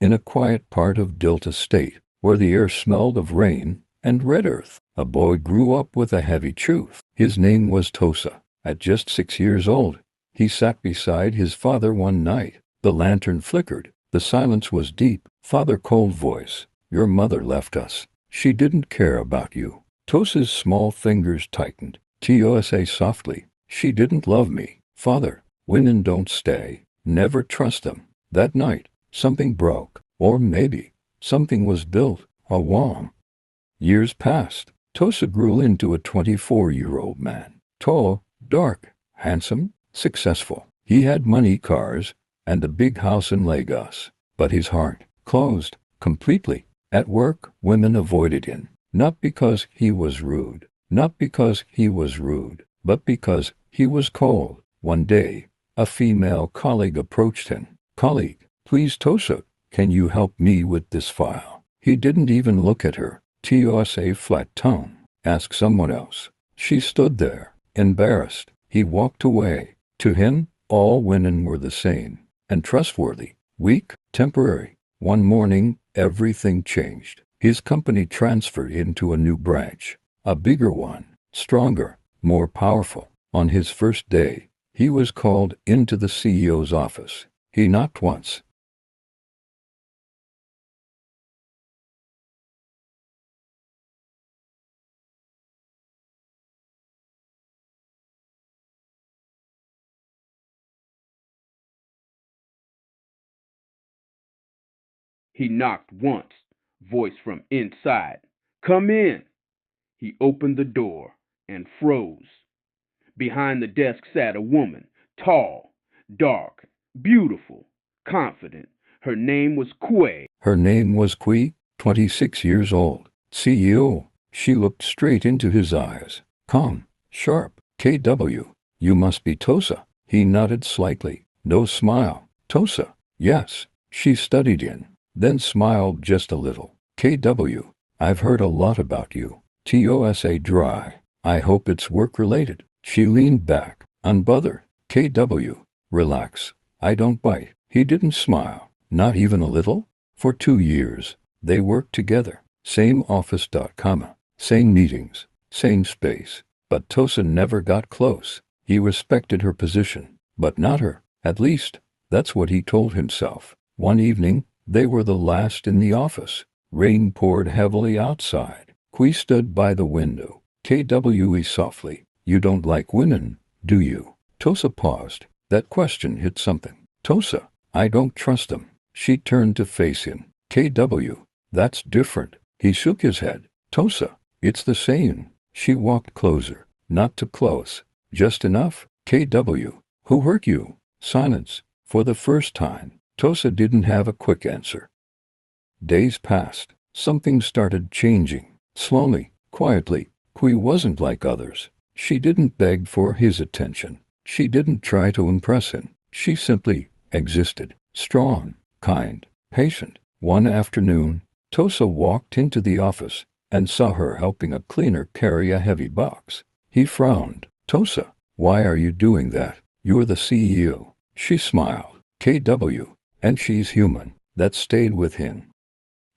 In a quiet part of Delta State, where the air smelled of rain and red earth, a boy grew up with a heavy truth. His name was Tosa. At just 6 years old, he sat beside his father one night. The lantern flickered. The silence was deep. Father, cold voice. Your mother left us. She didn't care about you. Tosa's small fingers tightened. Tosa softly. She didn't love me. Father, women don't stay. Never trust them. That night, something broke. Or maybe, something was built. A wall. Years passed. Tosa grew into a 24-year-old man. Tall, dark, handsome, successful. He had money, cars, and a big house in Lagos. But his heart closed completely. At work, women avoided him. Not because he was rude. Not because he was rude. But because he was cold. One day, a female colleague approached him. Colleague, please Tosa, can you help me with this file? He didn't even look at her. Tosa flat tone. Ask someone else. She stood there, embarrassed. He walked away. To him, all women were the same. And trustworthy. Weak, temporary. One morning, everything changed. His company transferred into a new branch. A bigger one. Stronger. More powerful. On his first day, he was called into the CEO's office. He knocked once. He knocked once. Voice from inside. Come in. He opened the door and froze. Behind the desk sat a woman, tall, dark, beautiful, confident. Her name was Kwe. Her name was Kui, 26 years old. CEO. She looked straight into his eyes. Calm, sharp. KW. You must be Tosa. He nodded slightly. No smile. Tosa. Yes. She studied in. Then smiled just a little. KW. I've heard a lot about you. Tosa dry. I hope it's work-related. She leaned back. Unbothered. KW. Relax. I don't bite. He didn't smile. Not even a little? For 2 years, they worked together. Same office. Same meetings. Same space. But Tosa never got close. He respected her position, but not her. At least, that's what he told himself. One evening, they were the last in the office. Rain poured heavily outside. Kui stood by the window. KWE softly. You don't like women, do you? Tosa paused. That question hit something. Tosa, I don't trust them. She turned to face him. KW, that's different. He shook his head. Tosa, it's the same. She walked closer. Not too close. Just enough. KW, who hurt you? Silence. For the first time, Tosa didn't have a quick answer. Days passed. Something started changing. Slowly, quietly. Kui wasn't like others. She didn't beg for his attention. She didn't try to impress him. She simply existed. Strong, kind, patient. One afternoon, Tosa walked into the office and saw her helping a cleaner carry a heavy box. He frowned. Tosa, why are you doing that? You're the CEO. She smiled. KW, and she's human. That stayed with him.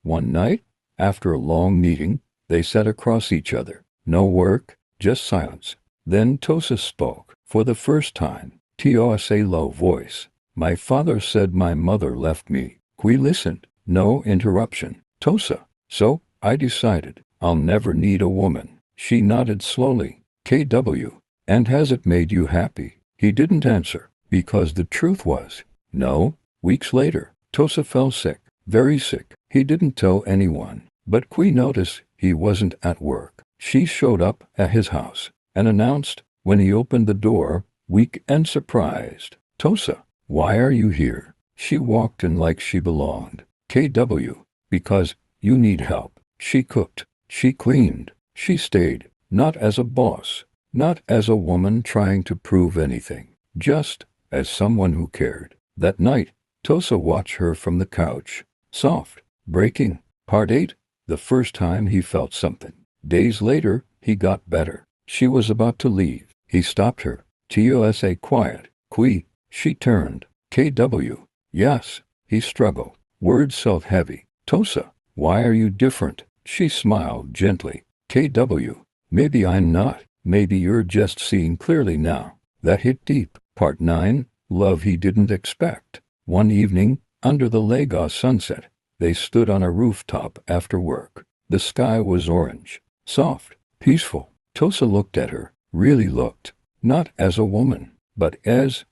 One night, after a long meeting, they sat across each other. No work, just silence. Then Tosa spoke. For the first time, Tosa low voice. My father said my mother left me. Kui listened. No interruption. Tosa. So, I decided, I'll never need a woman. She nodded slowly. KW. And has it made you happy? He didn't answer, because the truth was, no. Weeks later, Tosa fell sick. Very sick. He didn't tell anyone, but Kui noticed he wasn't at work. She showed up at his house and announced, when he opened the door, weak and surprised. Tosa, why are you here? She walked in like she belonged. KW, because you need help. She cooked. She cleaned. She stayed. Not as a boss. Not as a woman trying to prove anything. Just as someone who cared. That night, Tosa watched her from the couch. Soft. Breaking. Part 8. The first time he felt something. Days later, he got better. She was about to leave. He stopped her. Tosa quiet. Kui. She turned. KW. Yes. He struggled. Words felt heavy. Tosa, why are you different? She smiled gently. KW, maybe I'm not. Maybe you're just seeing clearly now. That hit deep. Part 9, Love He Didn't Expect. One evening, under the Lagos sunset, they stood on a rooftop after work. The sky was orange, soft, peaceful. Tosa looked at her, really looked, not as a woman, but as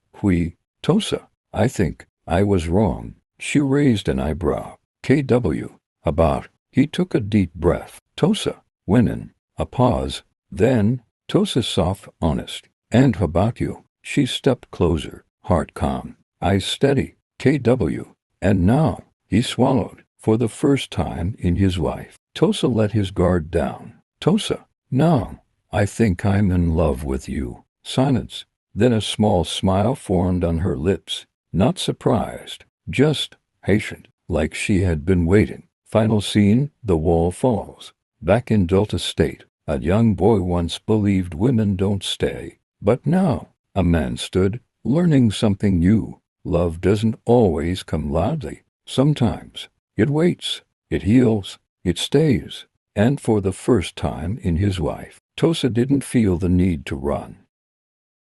Tosa, I think I was wrong. She raised an eyebrow. KW, about. He took a deep breath. Tosa, winning. A pause. Then, Tosa soft, honest. And about you? She stepped closer, heart calm, eyes steady. KW. And now, he swallowed. For the first time in his life, Tosa let his guard down. Tosa, now, I think I'm in love with you. Silence. Then a small smile formed on her lips. Not surprised, just patient, like she had been waiting. Final scene, the wall falls. Back in Delta State, a young boy once believed women don't stay. But now, a man stood, learning something new. Love doesn't always come loudly. Sometimes, it waits, it heals, it stays. And for the first time in his life, Tosa didn't feel the need to run.